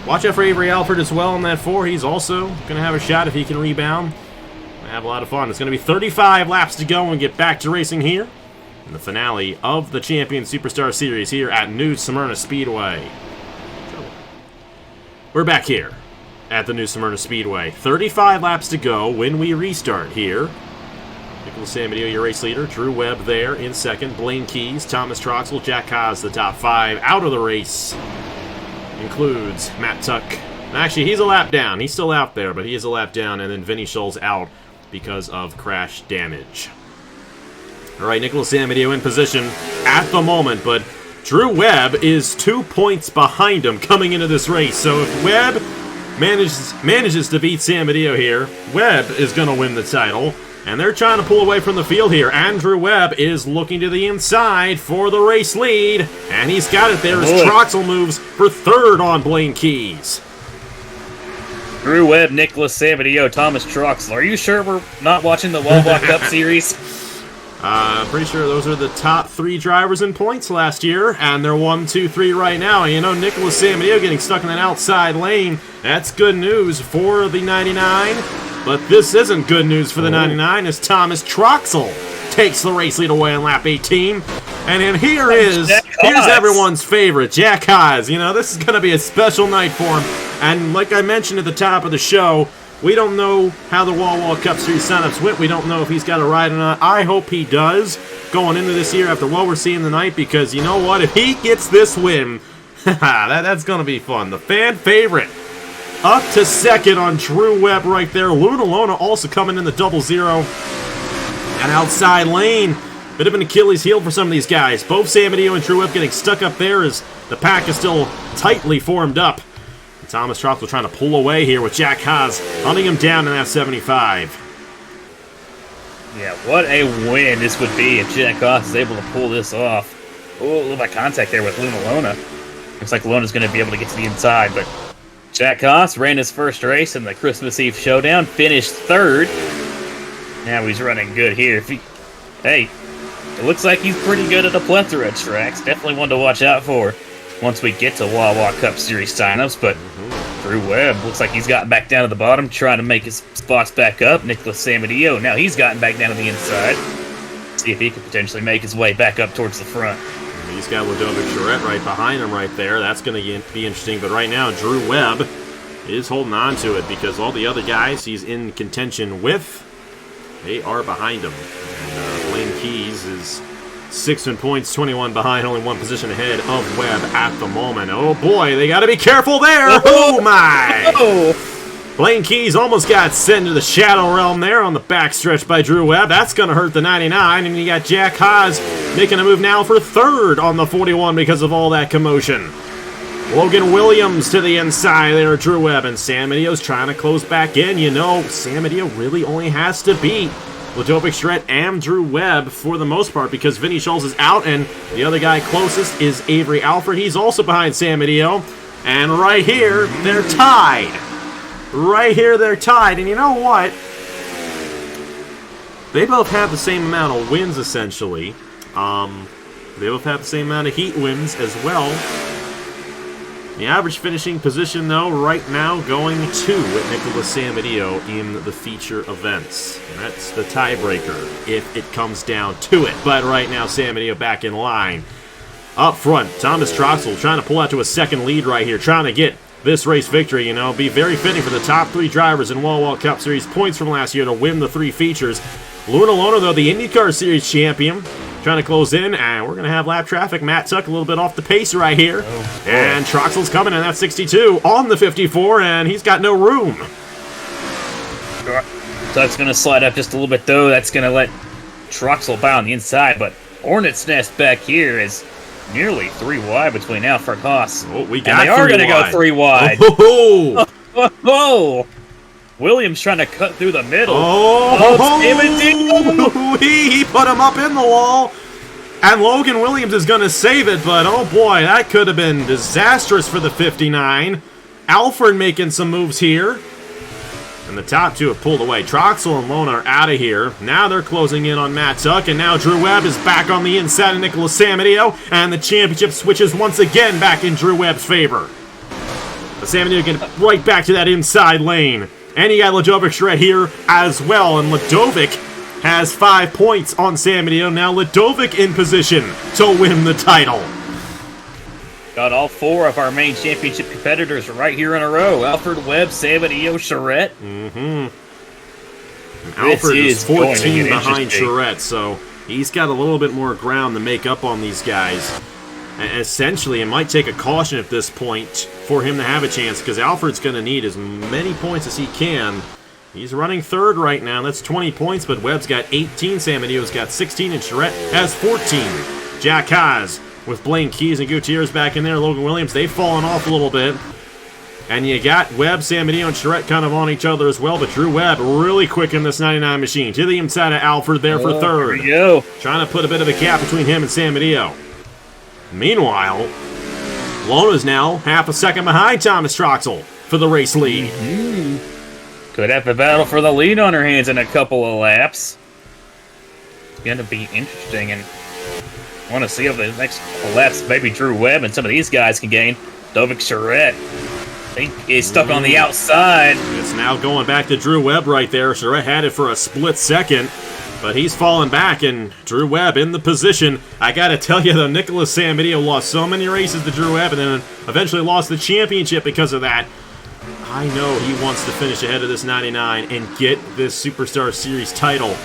Watch out for Avery Alford as well in that 4. He's also going to have a shot if he can rebound. Have a lot of fun. It's going to be 35 laps to go and get back to racing here in the finale of the Champion Superstar Series here at New Smyrna Speedway. We're back here at the New Smyrna Speedway. 35 laps to go when we restart here. Nicholas Samadio, your race leader. Drew Webb there in second. Blaine Keys, Thomas Troxel, Jack Haas, the top 5 out of the race. Includes Matt Tuck. Actually, he's a lap down. He's still out there, but he is a lap down. And then Vinny Scholes out because of crash damage. All right, Nicholas Samadio in position at the moment, but Drew Webb is 2 points behind him coming into this race. So if Webb manages to beat Samadio here, Webb is going to win the title. And they're trying to pull away from the field here. Andrew Webb is looking to the inside for the race lead. And he's got it there as Troxel moves for 3rd on Blaine Keys.
Drew Webb, Nicholas Samadio, Thomas Troxel. Are you sure we're not watching the Wawa Cup Series?
Pretty sure those are the top 3 drivers in points last year. And they're 1, 2, 3 right now. And you know, Nicholas Samadio getting stuck in that outside lane. That's good news for the 99. But this isn't good news for the 99 as Thomas Troxel takes the race lead away in lap 18. And then here's everyone's favorite, Jack Haas. You know, this is going to be a special night for him. And like I mentioned at the top of the show, we don't know how the Wawa Cup Series signups went. We don't know if he's got a ride or not. I hope he does going into this year after what we're seeing tonight, because you know what? If he gets this win, that's going to be fun. The fan favorite. Up to 2nd on Drew Webb right there. Luna Lona also coming in the 0-0. An outside lane. Bit of an Achilles heel for some of these guys. Both Samadio and Drew Webb getting stuck up there as the pack is still tightly formed up. And Thomas Troxel trying to pull away here with Jack Haas hunting him down in that 75.
Yeah, what a win this would be if Jack Haas is able to pull this off. Oh, a little bit of contact there with Luna Lona. Looks like Lona's going to be able to get to the inside, but Jack Haas ran his first race in the Christmas Eve Showdown, finished 3rd. Now he's running good here. Hey, it looks like he's pretty good at a plethora of tracks. Definitely one to watch out for once we get to Wawa Cup Series signups. But Drew Webb looks like he's gotten back down to the bottom, trying to make his spots back up. Nicholas Samadio, now he's gotten back down to the inside. See if he could potentially make his way back up towards the front.
He's got Ludovic Charette right behind him right there. That's going to be interesting. But right now, Drew Webb is holding on to it because all the other guys he's in contention with, they are behind him. And Blaine Keys is 6th in points, 21 behind, only 1 position ahead of Webb at the moment. Oh boy, they got to be careful there. Oh my! Oh. Blaine Keys almost got sent into the shadow realm there on the backstretch by Drew Webb. That's going to hurt the 99. And you got Jack Haas making a move now for 3rd on the 41 because of all that commotion. Logan Williams to the inside there, Drew Webb, and Sam Medio's trying to close back in. You know, Sam Medio really only has to beat Ludovic Charette and Drew Webb for the most part because Vinny Schultz is out, and the other guy closest is Avery Alford. He's also behind Sam Medio, and right here, they're tied. Right here, they're tied, and you know what? They both have the same amount of wins, essentially. They both have the same amount of heat wins as well. The average finishing position, though, right now going to Nicholas Samadio in the feature events. And that's the tiebreaker if it comes down to it. But right now, Samadio back in line. Up front, Thomas Troxel trying to pull out to a second lead right here, trying to get this race victory, you know, be very fitting for the top 3 drivers in Wall Cup Series points from last year to win the 3 features. Luna Lona, though, the IndyCar Series champion, trying to close in, and we're going to have lap traffic. Matt Tuck a little bit off the pace right here. Oh, and Troxel's coming in at 62 on the 54, and he's got no room.
Tuck's going to slide up just a little bit, though. That's going to let Troxel by on the inside, but Hornet's Nest back here is nearly 3 wide between Alfred Haas.
Oh, we got
and they are going to go 3 wide. Oh, Williams trying to cut through the middle.
He put him up in the wall. And Logan Williams is going to save it, but oh boy, that could have been disastrous for the 59. Alford making some moves here. And the top 2 have pulled away. Troxel and Lona are out of here. Now they're closing in on Matt Tuck, and now Drew Webb is back on the inside of Nicholas Samadio, and the championship switches once again back in Drew Webb's favor. But Samadio getting right back to that inside lane. And you got Ludovic Charette here as well. And Ludovic has 5 points on Samadio. Now Ludovic in position to win the title.
Got all 4 of our main championship competitors right here in a row. Alfred, Webb, Samadio, Charette.
Alfred is 14 behind Charette, so he's got a little bit more ground to make up on these guys. And essentially, it might take a caution at this point for him to have a chance, because Alfred's going to need as many points as he can. He's running 3rd right now. That's 20 points, but Webb's got 18, Samadio's got 16, and Charette has 14. Jack Haas with Blaine Keys and Gutierrez back in there. Logan Williams, they've fallen off a little bit. And you got Webb, Samadio, and Charette kind of on each other as well, but Drew Webb really quick in this 99 machine. To the inside of Alfred there for 3rd.
There we go.
Trying to put a bit of a gap between him and Samadio. Meanwhile, Lona's now half a second behind Thomas Troxel for the race lead.
Could have a battle for the lead on her hands in a couple of laps. It's going to be interesting, and I want to see over the next couple laps maybe Drew Webb and some of these guys can gain. Ludovic Charette, I think, is stuck on the outside.
It's now going back to Drew Webb right there. Charette had it for a split second. But he's fallen back, and Drew Webb in the position. I gotta tell you, though, Nicholas Samadio lost so many races to Drew Webb and then eventually lost the championship because of that. I know he wants to finish ahead of this 99 and get this Superstar Series title.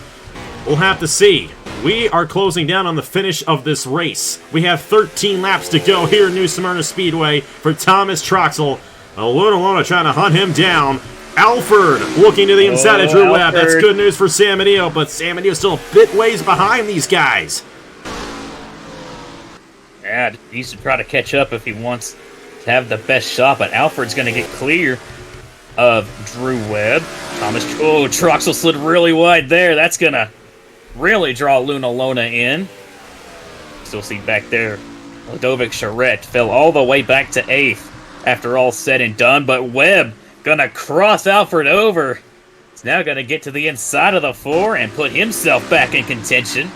We'll have to see. We are closing down on the finish of this race. We have 13 laps to go here in New Smyrna Speedway for Thomas Troxel. Luna Lona trying to hunt him down. Alford looking to the inside of Drew Webb. That's good news for Samadio, but Samadio's still a bit ways behind these guys.
Yeah, he should try to catch up if he wants to have the best shot, but Alfred's going to get clear of Drew Webb. Troxel slid really wide there. That's going to really draw Luna Lona in. Still see back there, Ludovic Charette fell all the way back to 8th after all said and done, but Webb gonna cross Alfred over. He's now gonna get to the inside of the 4 and put himself back in contention.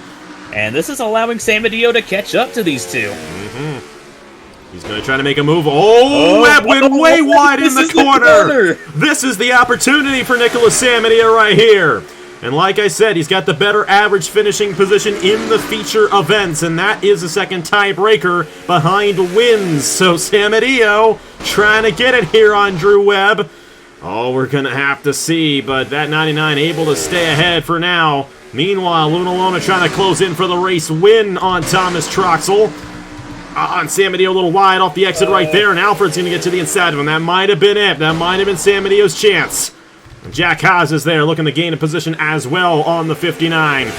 And this is allowing Samadio to catch up to these 2.
He's gonna try to make a move. Webb went way wide in the corner. This is the opportunity for Nicholas Samadio right here. And like I said, he's got the better average finishing position in the feature events, and that is a second tiebreaker behind wins. So Samadio trying to get it here on Drew Webb. Oh, we're going to have to see, but that 99 able to stay ahead for now. Meanwhile, Luna Lona trying to close in for the race win on Thomas Troxel. On Samadio a little wide off the exit right there, and Alfred's going to get to the inside of him. That might have been it. That might have been Samadio's chance. Jack Haas is there, looking to gain a position as well on the 59.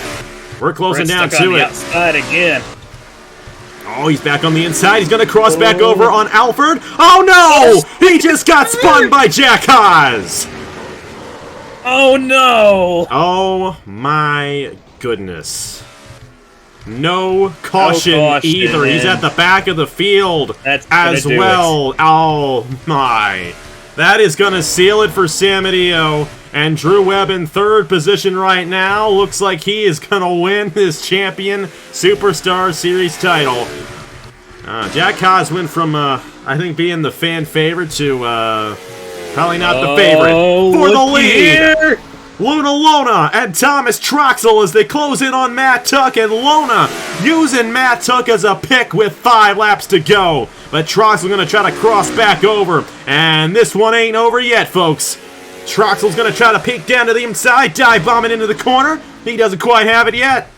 We're closing down to it.
Outside again.
Oh, he's back on the inside. He's going to cross back over on Alfred. Oh, no! He just got spun by Jack Haas!
Oh, no!
Oh, my goodness. No caution, either.
Man.
He's at the back of the field as well. Oh, my. That is going to seal it for Samadeo. And Drew Webb in third position right now. Looks like he is going to win this Champion Superstar Series title. Jack Haas went from, I think, being the fan favorite to probably not the favorite for the lead.
Here.
Lona and Thomas Troxel as they close in on Matt Tuck, and Lona using Matt Tuck as a pick with 5 laps to go. But Troxel going to try to cross back over, and this one ain't over yet, folks. Troxel's going to try to peek down to the inside, dive bombing into the corner. He doesn't quite have it yet.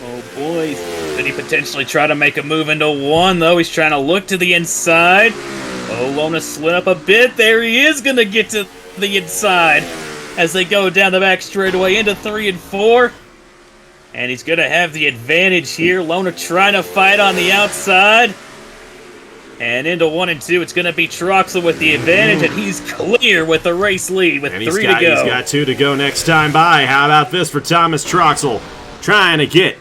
Oh, boy. Did he potentially try to make a move into 1, though? He's trying to look to the inside. Oh, Lona slid up a bit. There he is going to get to the inside as they go down the back straightaway into 3 and 4. And he's going to have the advantage here. Lona trying to fight on the outside. And into 1 and 2, it's going to be Troxel with the advantage, and he's clear with the race lead with 3 to go.
He's got 2 to go next time by. How about this for Thomas Troxel? Trying to get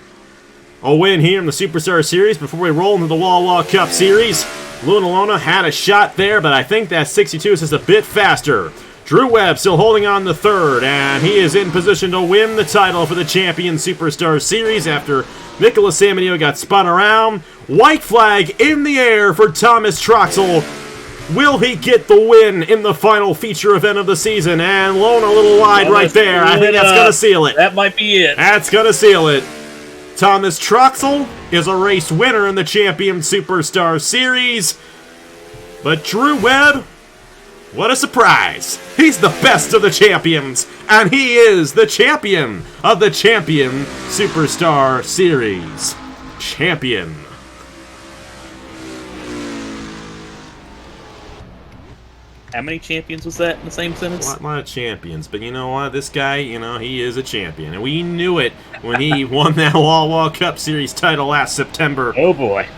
a win here in the Superstar Series before we roll into the Wall Cup Series. Lona had a shot there, but I think that 62 is just a bit faster. Drew Webb still holding on to third, and he is in position to win the title for the Champion Superstar Series after Nicholas Samadeo got spun around. White flag in the air for Thomas Troxel. Will he get the win in the final feature event of the season? And Lona a little wide right there. I think that's going to seal it.
That might be it.
That's going to seal it. Thomas Troxel is a race winner in the Champion Superstar Series. But Drew Webb, what a surprise. He's the best of the champions, and he is the champion of the Champion Superstar Series. Champion.
How many champions was that in the same sentence?
A lot of champions, but you know what? This guy, he is a champion, and we knew it when he won that Wall Cup Series title last September.
Oh boy.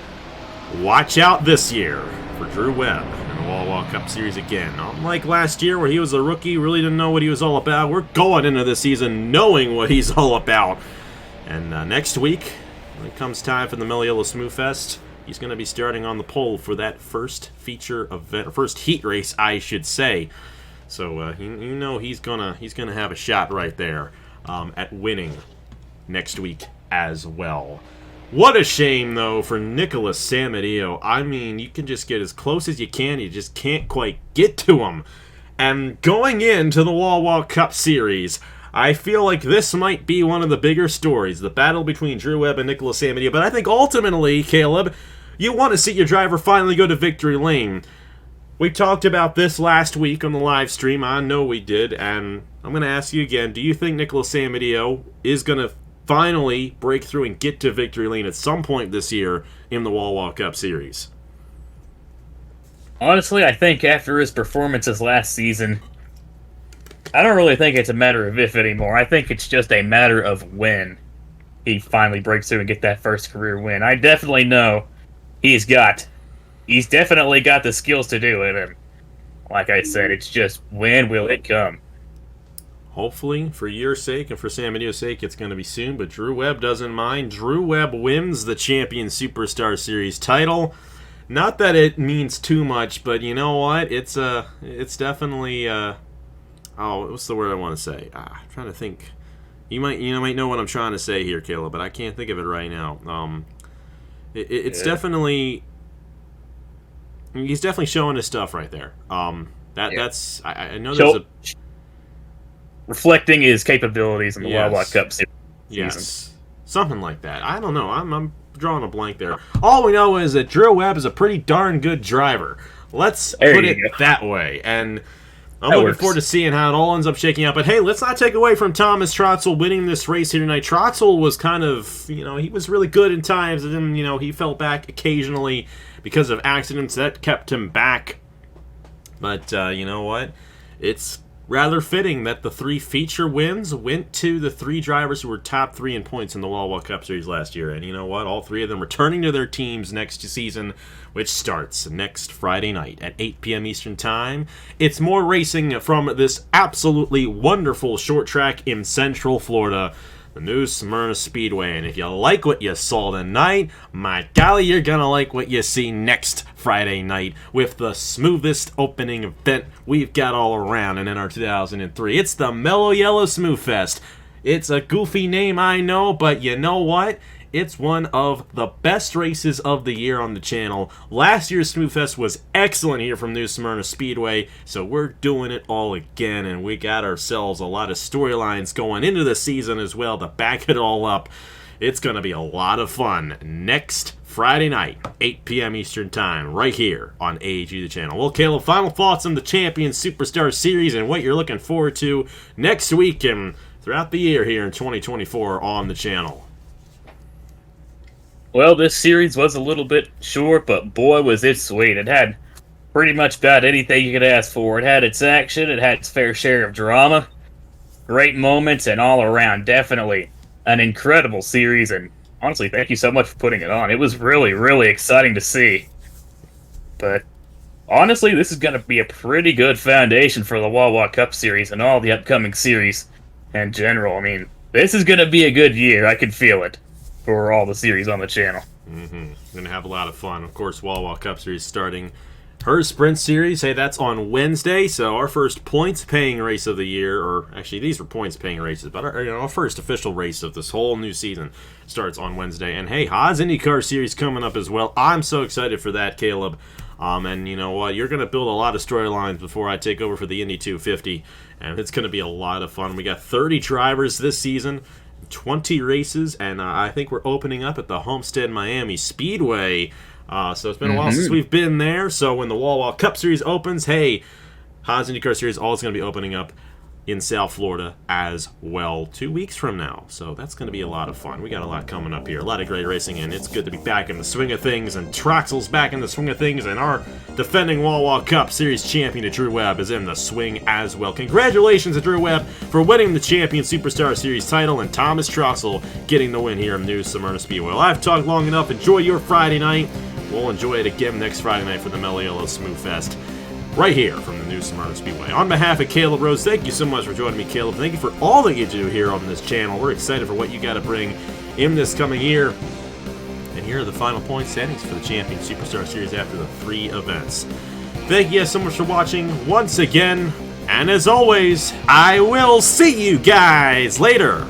Watch out this year for Drew Webb in the Wall Cup Series again. Unlike last year where he was a rookie, really didn't know what he was all about, we're going into this season knowing what he's all about. And next week, when it comes time for the Meliola Smooth Fest, he's going to be starting on the pole for that first feature event, first heat race, I should say. So he's gonna have a shot right there at winning next week as well. What a shame though for Nicholas Samadeo. I mean, you can just get as close as you can, you just can't quite get to him. And going into the Wall Cup Series, I feel like this might be one of the bigger stories, the battle between Drew Webb and Nicholas Samadeo. But I think ultimately, Caleb, you want to see your driver finally go to victory lane. We talked about this last week on the live stream. I know we did, and I'm going to ask you again. Do you think Nicholas Samadeo is going to finally break through and get to victory lane at some point this year in the Wall Cup Series?
Honestly, I think after his performances last season, I don't really think it's a matter of if anymore. I think it's just a matter of when he finally breaks through and get that first career win. I definitely know he's definitely got the skills to do it, and like I said, it's just when will it come?
Hopefully, for your sake and for Samadeo's sake, it's going to be soon, but Drew Webb doesn't mind. Drew Webb wins the Champion Superstar Series title. Not that it means too much, but you know what? It's definitely what's the word I want to say? I'm trying to think. You might know what I'm trying to say here, Caleb, but I can't think of it right now. It's definitely, he's definitely showing his stuff right there. That's I know there's
reflecting his capabilities in the Wild Cup season.
Yes, something like that. I don't know. I'm drawing a blank there. All we know is that Drew Webb is a pretty darn good driver. Let's put it that way. And I'm looking forward to seeing how it all ends up shaking out. But hey, let's not take away from Thomas Troxel winning this race here tonight. Troxel was kind of, he was really good in times, and then, he fell back occasionally because of accidents that kept him back. But you know what? It's rather fitting that the 3 feature wins went to the 3 drivers who were top 3 in points in the Wall Cup Series last year. And you know what? All 3 of them returning to their teams next season, which starts next Friday night at 8 p.m. Eastern Time. It's more racing from this absolutely wonderful short track in Central Florida, the new Smyrna Speedway. And if you like what you saw tonight, my golly, you're gonna like what you see next Friday night with the smoothest opening event we've got all around in NR2003. It's the Mellow Yellow Smooth Fest. It's a goofy name, I know, but you know what? It's one of the best races of the year on the channel. Last year's Smooth Fest was excellent here from New Smyrna Speedway, so we're doing it all again, and we got ourselves a lot of storylines going into the season as well to back it all up. It's going to be a lot of fun next Friday night, 8 p.m. Eastern Time, right here on AG the channel. Well, Caleb, final thoughts on the Champion Superstar Series and what you're looking forward to next week and throughout the year here in 2024 on the channel.
Well, this series was a little bit short, but boy was it sweet. It had pretty much about anything you could ask for. It had its action, it had its fair share of drama, great moments, and all around, definitely an incredible series. And honestly, thank you so much for putting it on. It was really, really exciting to see. But honestly, this is going to be a pretty good foundation for the Wawa Cup series and all the upcoming series in general. I mean, this is going to be a good year. I can feel it for all the series on the channel.
Gonna have a lot of fun. Of course, Wawa Cup Series starting her sprint series. Hey, that's on Wednesday, so our first points-paying race of the year, or actually these were points-paying races, but our first official race of this whole new season starts on Wednesday. And hey, Haas IndyCar Series coming up as well. I'm so excited for that, Caleb. And you know what? You're going to build a lot of storylines before I take over for the Indy 250, and it's going to be a lot of fun. We got 30 drivers this season, 20 races, and I think we're opening up at the Homestead Miami Speedway. So it's been a while since we've been there. So when the Wawa Cup Series opens, hey, Haas IndyCar Series all is going to be opening up in South Florida as well 2 weeks from now. So that's going to be a lot of fun. We got a lot coming up here, a lot of great racing, and it's good to be back in the swing of things, and Troxel's back in the swing of things, and our defending Wawa Cup Series champion, Drew Webb, is in the swing as well. Congratulations to Drew Webb for winning the Champion Superstar Series title, and Thomas Troxel getting the win here in New Smyrna Speedway. Well, I've talked long enough. Enjoy your Friday night. We'll enjoy it again next Friday night for the Mellow Yellow Smooth Fest, right here from the New Smyrna Speedway. On behalf of Caleb Rose, thank you so much for joining me, Caleb. Thank you for all that you do here on this channel. We're excited for what you got to bring in this coming year. And here are the final point standings for the Champion Superstar Series after the 3 events. Thank you guys so much for watching once again. And as always, I will see you guys later.